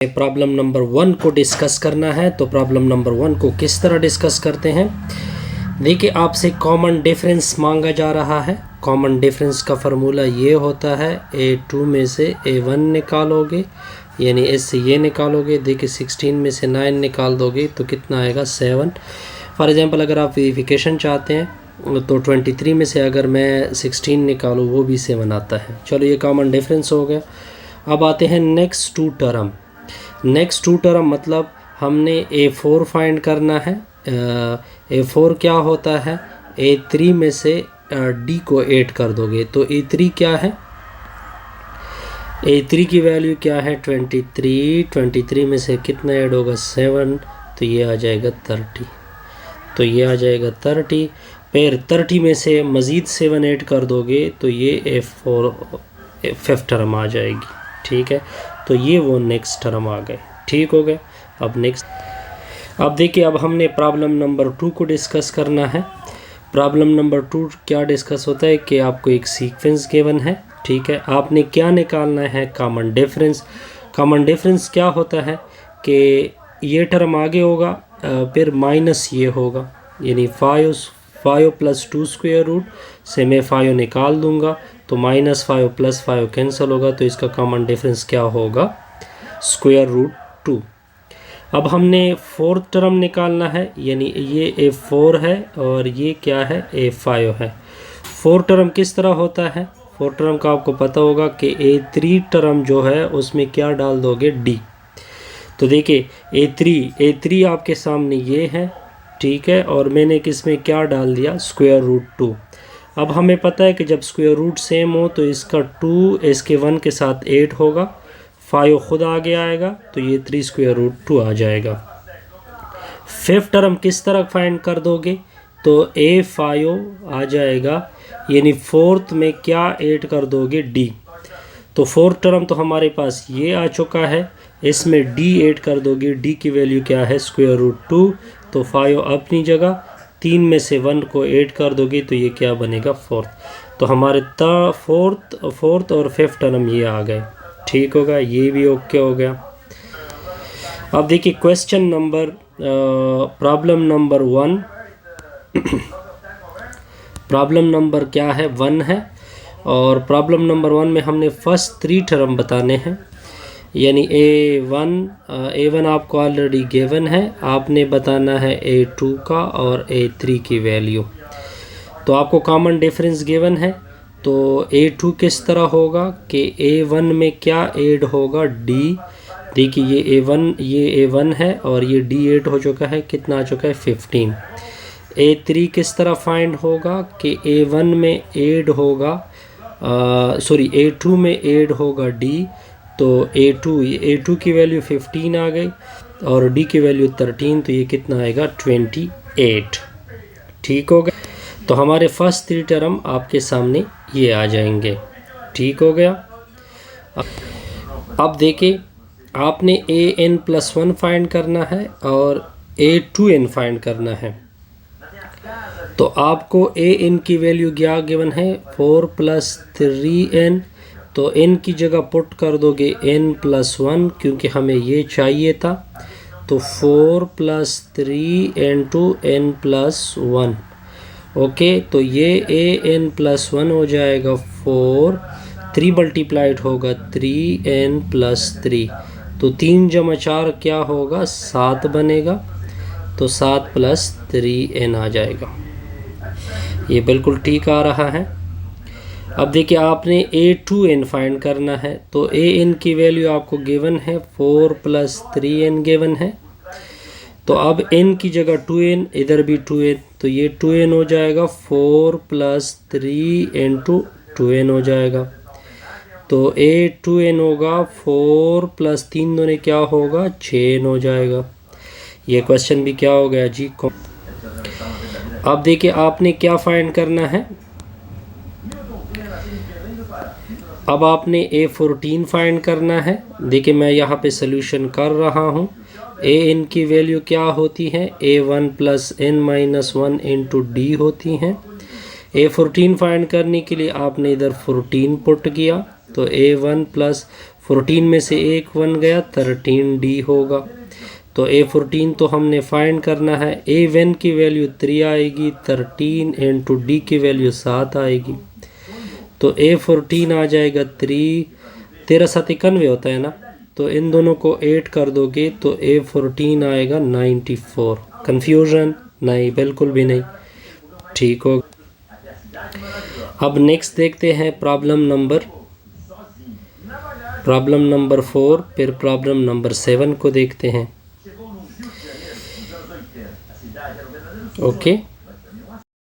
Problem number 1 को discuss करना है। तो प्रॉब्लम नंबर 1 को किस तरह डिस्कस करते हैं, देखिए आपसे कॉमन डिफरेंस मांगा जा रहा है। कॉमन डिफरेंस का फार्मूला ये होता है A2 में से A1 निकालोगे, यानी इससे ये निकालोगे। देखिए 16 में से 9 निकाल दोगे तो कितना आएगा 7। फॉर एग्जांपल अगर आप वेरिफिकेशन चाहते हैं तो 23 में से अगर मैं 16 निकालूँ वो भी 7 आता है। चलो ये कॉमन डिफरेंस हो गया। अब आते हैं next to term. Next to term मतलब हमने A4 फाइंड करना है। A4 क्या होता है, A3 में से D को ऐड कर दोगे तो A3 क्या है, A3 की वैल्यू क्या है 23। 23 में से कितना ऐड होगा 7, तो ये आ जाएगा 30। तो ये आ जाएगा 30। फिर 30 में से मज़ीद 7 ऐड कर दोगे तो ये A4 5th टर्म आ जाएगी। ठीक है, तो ये वो नेक्स्ट टर्म आ गए। ठीक हो गया। अब नेक्स्ट, अब देखिए अब हमने प्रॉब्लम नंबर 2 को डिस्कस करना है। प्रॉब्लम नंबर 2 क्या डिस्कस होता है कि आपको एक सीक्वेंस गिवन है। ठीक है, आपने क्या निकालना है, कॉमन डिफरेंस। कॉमन डिफरेंस क्या होता है कि ये टर्म आगे होगा फिर माइनस ये होगा, यानी 5 प्लस 2 स्क्वायर रूट से मैं 5 निकाल दूंगा तो -5 + 5 कैंसिल होगा, तो इसका कॉमन डिफरेंस क्या होगा स्क्वायर रूट 2। अब हमने 4th टर्म निकालना है, यानी ये A4 है और ये क्या है A5 है। 4th टर्म किस तरह होता है, 4th टर्म का आपको पता होगा कि A3 टर्म जो है उसमें क्या डाल दोगे D। तो देखिए A3 आपके सामने ये है, ठीक है, और मैंने किस में क्या डाल दिया स्क्वायर रूट 2। अब हमें पता है कि जब स्क्वायर रूट सेम हो तो इसका 2 इसके 1 के साथ 8 होगा, 5 खुद आगे आएगा तो ये 3 स्क्वायर रूट 2 आ जाएगा। 5th टर्म किस तरह फाइंड कर दोगे, तो A5 आ जाएगा, यानी 4th में क्या ऐड कर दोगे D। तो 4th टर्म तो हमारे पास ये आ चुका है, इसमें D ऐड कर दोगे। D की वैल्यू क्या है स्क्वायर रूट 2, तो 5 अपनी जगह, 3 में से 1 को ऐड कर दोगे तो ये क्या बनेगा 4th। तो हमारे 4th और 5th टर्म ये आ गए। ठीक होगा, ये भी ओके हो गया। अब देखिए question number problem number 1 problem number क्या है 1 है, और प्रॉब्लम नंबर 1 में हमने फर्स्ट 3 टर्म बताने हैं, यानी A1 आपको ऑलरेडी गिवन है, आपने बताना है A2 का और A3 की वैल्यू। तो आपको कॉमन डिफरेंस गिवन है, तो A2 किस तरह होगा कि A1 में क्या ऐड होगा D। देखिए ये A1 है और ये D ऐड हो चुका है, कितना आ चुका है 15। A3 किस तरह फाइंड होगा कि A1 में ऐड होगा A2 में ऐड होगा D, तो A2 की वैल्यू 15 आ गई और D की वैल्यू 13, तो ये कितना आएगा 28। ठीक हो गया। तो हमारे फर्स्ट 3 टर्म आपके सामने ये आ जाएंगे। ठीक हो गया। अब देखिए आपने an+1 फाइंड करना है और A2n फाइंड करना है। तो आपको an की वैल्यू क्या गिवन है 4 + 3n, तो n की जगह पुट कर दोगे n+1 क्योंकि हमें ये चाहिए था, तो 4 + 3 × n+1। ओके, तो ये an+1 हो जाएगा 4, 3 मल्टीप्लाइड होगा 3n+3, तो 3 × 4 क्या होगा 7 बनेगा, तो 7 + 3n आ जाएगा। ये बिल्कुल ठीक आ रहा है। अब देखिए आपने A2n फाइंड करना है, तो an की वैल्यू आपको गिवन है 4 + 3n गिवन है, तो अब n की जगह 2n, इधर भी 2n, तो ये 2n हो जाएगा, 4 + 3 × 2n हो जाएगा, तो A2n होगा 4 + 3 दूनी क्या होगा 6n हो जाएगा। ये क्वेश्चन भी क्या हो गया जी। अब देखिए आपने क्या फाइंड करना है, अब आपने A14 फाइंड करना है। देखिए मैं यहाँ पे सोल्यूशन कर रहा हूँ। an की वैल्यू क्या होती है A1 + n-1 × D होती हैं। A14 फाइंड करने के लिए आपने इधर 14 पुट किया, तो A1 + 14 में से एक 1 गया 13D होगा। तो A14 तो हमने फाइंड करना है। A1 की वैल्यू 3 आएगी, 13 इंटू D की वैल्यू 7 आएगी। तो A14 आ जाएगा 3, 13 7 91 होता है ना, तो इन दोनों को 8 कर दोगे तो A14 आएगा 94। कन्फ्यूजन नहीं, बिल्कुल भी नहीं, ठीक हो। अब नेक्स्ट देखते हैं प्रॉब्लम नंबर 4, फिर प्रॉब्लम नंबर 7 को देखते हैं। ओके।